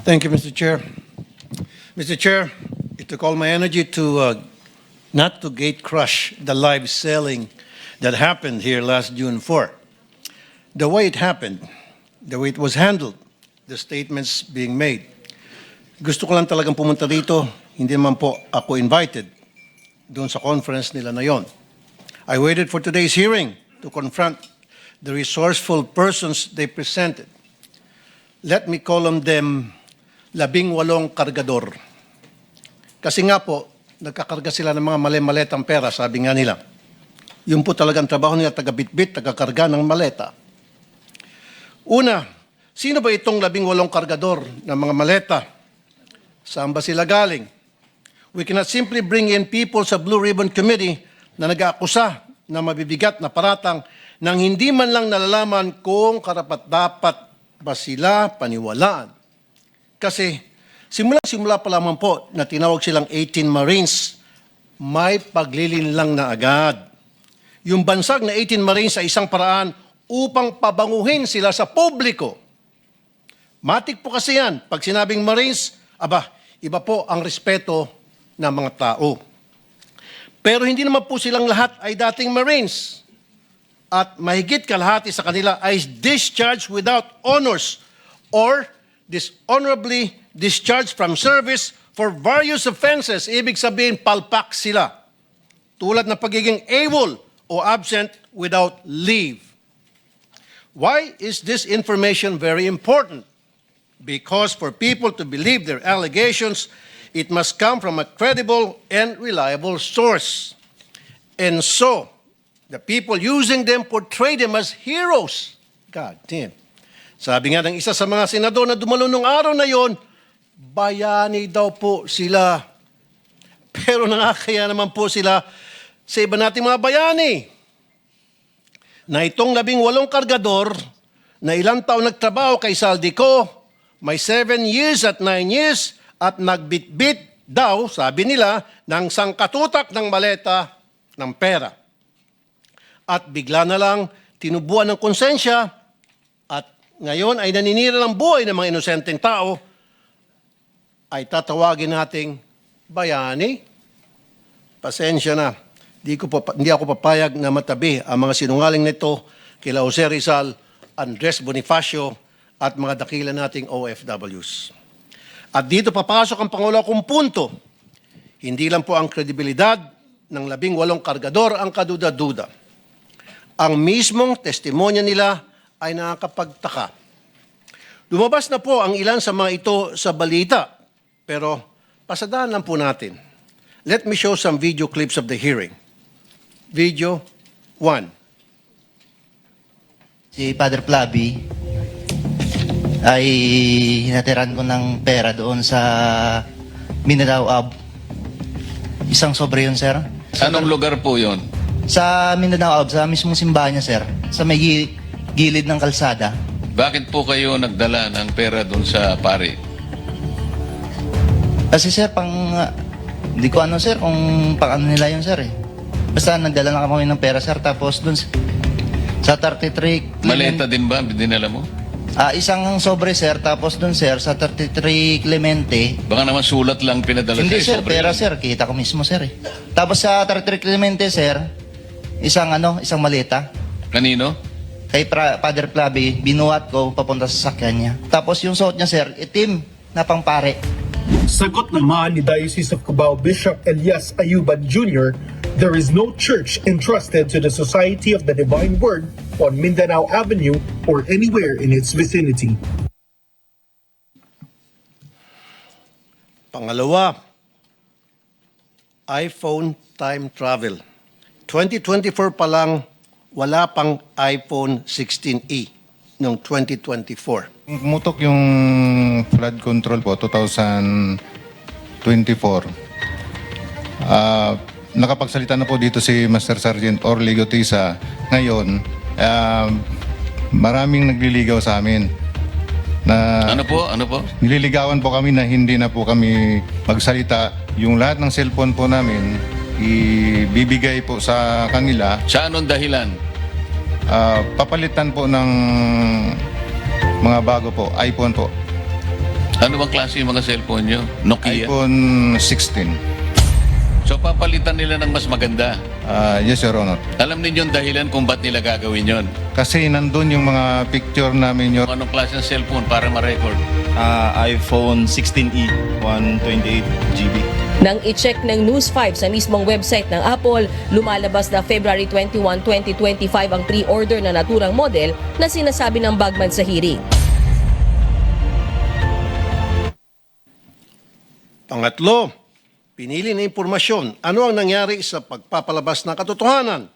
Thank you, Mr. Chair. Mr. Chair, it took all my energy to not to gate crush the live selling that happened here last June 4. The way it happened, the way it was handled, the statements being made. Gusto ko lang talagang pumunta dito, hindi naman po ako invited doon sa conference nila na yon. I waited for today's hearing to confront the resourceful persons they presented. Let me call on them 18 kargador. Kasi nga po, nagkakarga sila ng mga mali-maletang pera, sabi nga nila. Yun po talagang trabaho nila, taga-bitbit, taga-karga ng maleta. Una, sino ba itong 18 kargador ng mga maleta? Saan ba sila galing? We cannot simply bring in people sa Blue Ribbon Committee na nag-aakusa na mabibigat na paratang nang hindi man lang nalalaman kung karapat-dapat ba sila paniwalaan. Kasi simula pa lamang po na tinawag silang 18 Marines, may paglilinlang na agad. Yung bansag na 18 Marines sa isang paraan upang pabanguhin sila sa publiko. Matik po kasi yan. Pag sinabing Marines, iba po ang respeto ng mga tao. Pero hindi naman po silang lahat ay dating Marines. At mahigit kalahati sa kanila ay discharged without honors or dishonorably discharged from service for various offenses. Ibig sabihin, palpak sila. Tulad ng pagiging AWOL o absent without leave. Why is this information very important? Because for people to believe their allegations, it must come from a credible and reliable source. And so, the people using them portray them as heroes. God damn. Sabi nga ng isa sa mga senador na dumalo nung araw na yon, bayani daw po sila. Pero nakakaya naman po sila sa iba nating mga bayani. Na itong 18 kargador na ilang taon nagtrabaho kay Saldico, may 7 years at 9 years at nagbitbit daw, sabi nila, ng sangkatutak ng maleta ng pera. At bigla na lang tinubuan ng konsensya at ngayon ay naninira ng buhay ng mga inosenteng tao, ay tatawagin nating bayani. Pasensya na. Hindi ako papayag na matabi ang mga sinungaling nito kila Jose Rizal, Andres Bonifacio at mga dakila nating OFWs. At dito papasok ang pangulo kong punto. Hindi lang po ang kredibilidad ng 18 kargador ang kaduda-duda. Ang mismong testimonya nila ay nakakapagtaka. Lumabas na po ang ilan sa mga ito sa balita, pero pasadaan lang po natin. Let me show some video clips of the hearing. Video 1. Si Father Flavi ay hinatiran ko ng pera doon sa Mindanao Ab. Isang sobre yun, sir. Anong lugar po yun? Sa Mindanao Ab, sa mismong simbahan niya, sir. Sa may gilid ng kalsada. Bakit po kayo nagdala ng pera doon sa pari? Kasi, sir, hindi ko ano, sir, kung pang ano nila yun, sir, eh. Basta nagdala na kami ng pera, sir. Tapos doon sa 33 Maleta din ba? Dinala mo? Isang sobre, sir. Tapos doon, sir, sa 33 Clemente. Baka naman sulat lang pinadala Hindi, sir. sobre. Pera, sir. Kita ko mismo, sir, eh. Tapos sa 33 Clemente, sir, isang maleta. Kanino? Kay Father Flavi, binuhat ko papunta sa sakyan niya. Tapos yung suot niya, sir, itim na pangpare. Sagot naman ni Diocese of Cubao Bishop Elias Ayuban Jr., there is no church entrusted to the Society of the Divine Word on Mindanao Avenue or anywhere in its vicinity. Pangalawa, iPhone time travel. 2024 pa lang, wala pang iPhone 16e noong 2024. Pumutok yung flood control po, 2024. Nakapagsalita na po dito si Master Sergeant Orly Gotisa. Ngayon, maraming nagliligaw sa amin. Ano po? Nililigawan po kami na hindi na po kami magsalita. Yung lahat ng cellphone po namin, ibibigay po sa kanila. Sa anong dahilan? Papalitan po ng mga bago po, iPhone po. Ano bang klase yung mga cellphone nyo? Nokia? iPhone 16. So papalitan nila ng mas maganda. Yes, Your Honor. Alam ninyo yung dahilan kung ba't nila gagawin yon? Kasi nandun yung mga picture namin, Your Anong klase ng cellphone para ma-record? iPhone 16e, 128 GB. Nang i-check ng News 5 sa mismong website ng Apple, lumalabas na February 21, 2025 ang pre-order na naturang model na sinasabi ng Bagman sa hearing. Pangatlo, pinili na impormasyon. Ano ang nangyari sa pagpapalabas ng katotohanan?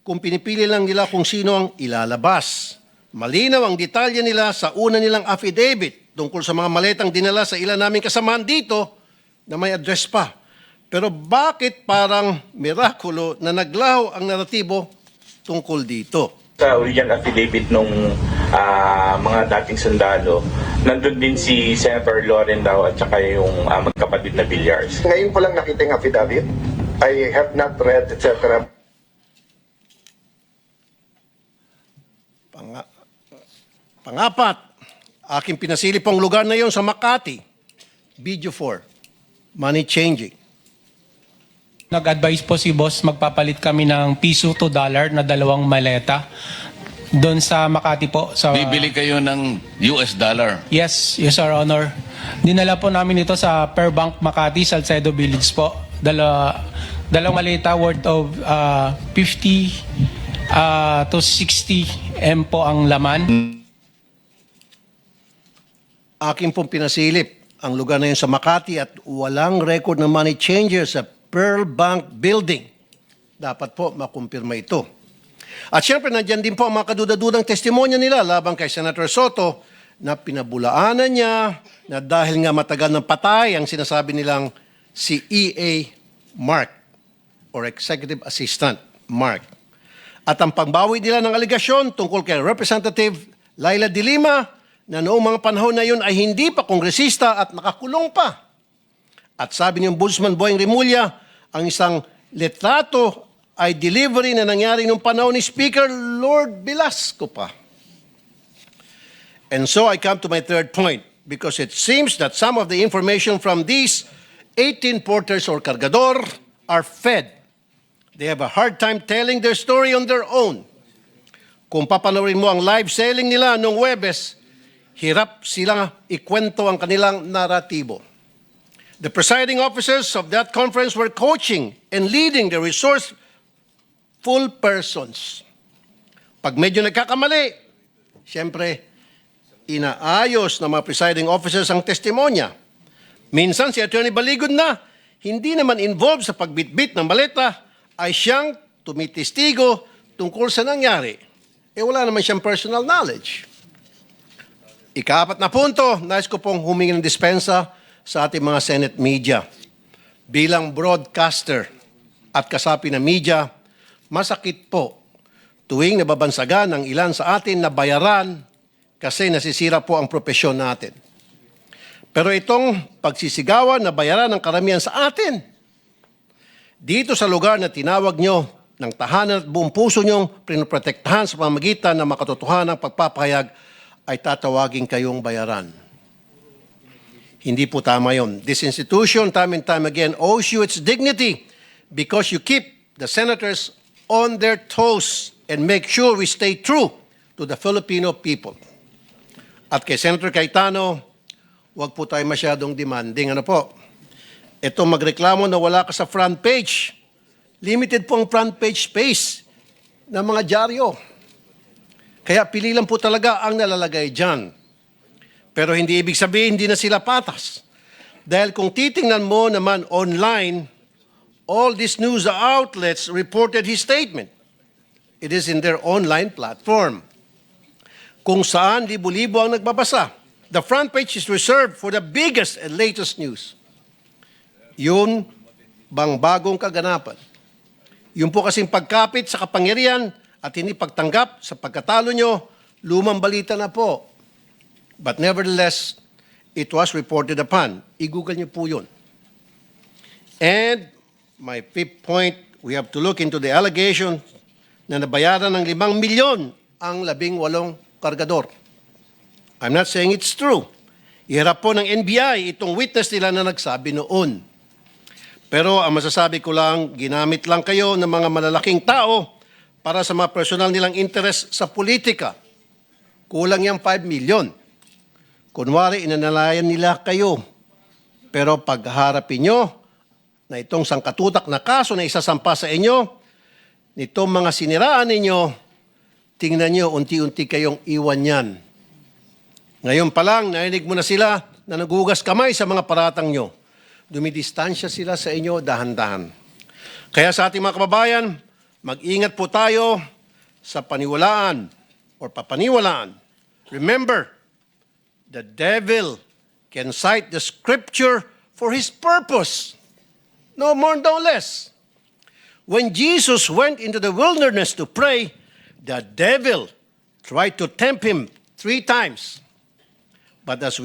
Kung pinipili lang nila kung sino ang ilalabas. Malinaw ang detalye nila sa una nilang affidavit tungkol sa mga maletang dinala sa ilan naming kasamaan dito na may address pa. Pero bakit parang mirakulo na naglaho ang naratibo tungkol dito? Sa original affidavit nung mga dating sundalo, nandun din si Senator Loren daw at saka yung magkapatid na Villars. Ngayon ko lang nakita yung affidavit. I have not read, etc. Pangapat, aking pinasilip ang lugar na yon sa Makati. Video 4, money changing. Nag-advise po si boss, magpapalit kami ng piso to dollar na 2 maleta doon sa Makati po. Sa, Bibili kayo ng US dollar. Yes, Your Honor. Dinala po namin ito sa Per Bank Makati, Salcedo Village po. Dalawang maleta worth of 50 to 60 M po ang laman. Aking pong pinasilip ang lugar na yun sa Makati at walang record ng money changer sa Pearl Bank Building. Dapat po makumpirma ito. At syempre, nandyan din po ang mga kadudadudang testimonya nila laban kay Senator Soto na pinabulaanan niya na dahil nga matagal ng patay ang sinasabi nilang si E.A. Mark or Executive Assistant Mark. At ang pangbawi nila ng aligasyon tungkol kay Representative Laila de Lima na noong mga panahon na yun ay hindi pa kongresista at nakakulong pa. At sabi ni Ombudsman Boying Remulla, ang isang litrato ay delivery na nangyari nung panahon ni Speaker Lord Velasco pa. And so I come to my third point because it seems that some of the information from these 18 porters or cargador are fed. They have a hard time telling their story on their own. Kung papanoorin mo ang live selling nila noong Webes, hirap silang ikwento ang kanilang naratibo. The presiding officers of that conference were coaching and leading the resourceful persons. Pag medyo nagkakamali, siyempre, inaayos ng mga presiding officers ang testimonya. Minsan si Attorney Baligod na, hindi naman involved sa pagbitbit ng maleta, ay siyang tumitistigo tungkol sa nangyari. Wala naman siyang personal knowledge. Ika-4 na punto, nais ko pong humingi ng dispensa sa ating mga Senate media. Bilang broadcaster at kasapi ng media, masakit po tuwing nababansagan ng ilan sa atin na bayaran kasi nasisira po ang propesyon natin. Pero itong pagsisigawan na bayaran ng karamihan sa atin, dito sa lugar na tinawag nyo ng tahanan at buong puso nyong pinoprotektahan sa pamamagitan ng makatotohanang pagpapahayag, ay tatawagin kayong bayaran. Hindi po tama yun. This institution, time and time again, owes you its dignity because you keep the senators on their toes and make sure we stay true to the Filipino people. At kay Senator Cayetano, huwag po tayo masyadong demanding. Ano po? Ito magreklamo na wala ka sa front page. Limited po ang front page space ng mga dyaryo. Kaya pili lang po talaga ang nalalagay dyan. Pero hindi ibig sabihin hindi na sila patas. Dahil kung titingnan mo naman online, all these news outlets reported his statement. It is in their online platform. Kung saan libo-libo ang nagbabasa. The front page is reserved for the biggest and latest news. Yun bang bagong kaganapan? Yung po kasing pagkapit sa kapangyarihan at hindi pagtanggap sa pagkatalo nyo, lumang balita na po. But nevertheless, it was reported upon. I-google nyo po yun. And my fifth point, we have to look into the allegation na nabayaran ng 5 milyon ang 18 kargador. I'm not saying it's true. Iharap po ng NBI itong witness nila na nagsabi noon. Pero ang masasabi ko lang, ginamit lang kayo ng mga malalaking tao para sa mga personal nilang interest sa politika. Kulang yung 5 million. Kunwari, inanalayan nila kayo. Pero pagharapin nyo na itong sangkatutak na kaso na isasampa sa inyo, nitong mga siniraan ninyo, tingnan nyo, unti-unti kayong iwan yan. Ngayon pa lang, narinig mo na sila na nagugas kamay sa mga paratang nyo. Dumidistansya sila sa inyo dahan-dahan. Kaya sa ating mga kababayan, mag-ingat po tayo sa paniwalaan or papaniwalaan. Remember, the devil can cite the scripture for his purpose. No more, no less. When Jesus went into the wilderness to pray, the devil tried to tempt him 3 times. But as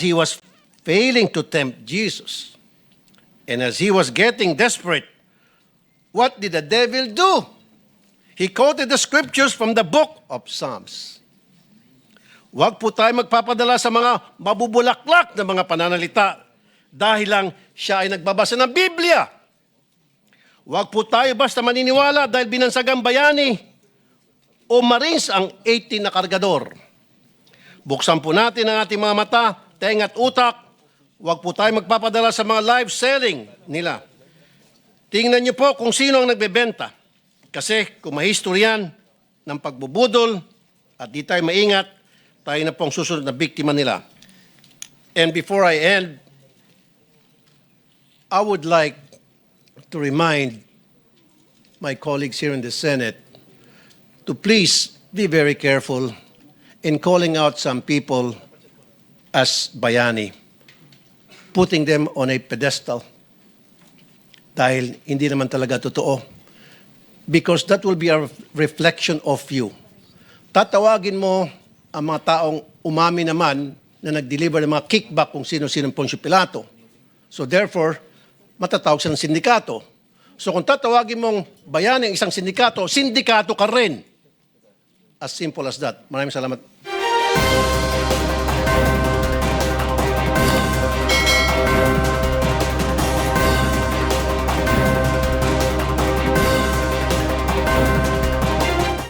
he was failing to tempt Jesus, and as he was getting desperate, what did the devil do? He quoted the scriptures from the book of Psalms. Huwag po tayo magpapadala sa mga mabubulaklak na mga pananalita dahil lang siya ay nagbabasa ng Biblia. Huwag po tayo basta maniniwala dahil binansagang bayani o Marines ang 18 na kargador. Buksan po natin ang ating mga mata, tenga at utak. Huwag po tayo magpapadala sa mga live selling nila. Tingnan niyo po kung sino ang nagbebenta. Kasi kung mahistory yan ng pagbubudol at di tayo maingat, tayo na pong susunod na biktima nila. And before I end, I would like to remind my colleagues here in the Senate to please be very careful in calling out some people as bayani, putting them on a pedestal dahil hindi naman talaga totoo. Because that will be a reflection of you. Tatawagin mo ang mga taong umami naman na nag-deliver ng mga kickback kung sino-sino Poncio Pilato. So therefore, matatawag siya ng sindikato. So kung tatawagin mong bayani ang isang sindikato, sindikato ka rin. As simple as that. Maraming salamat.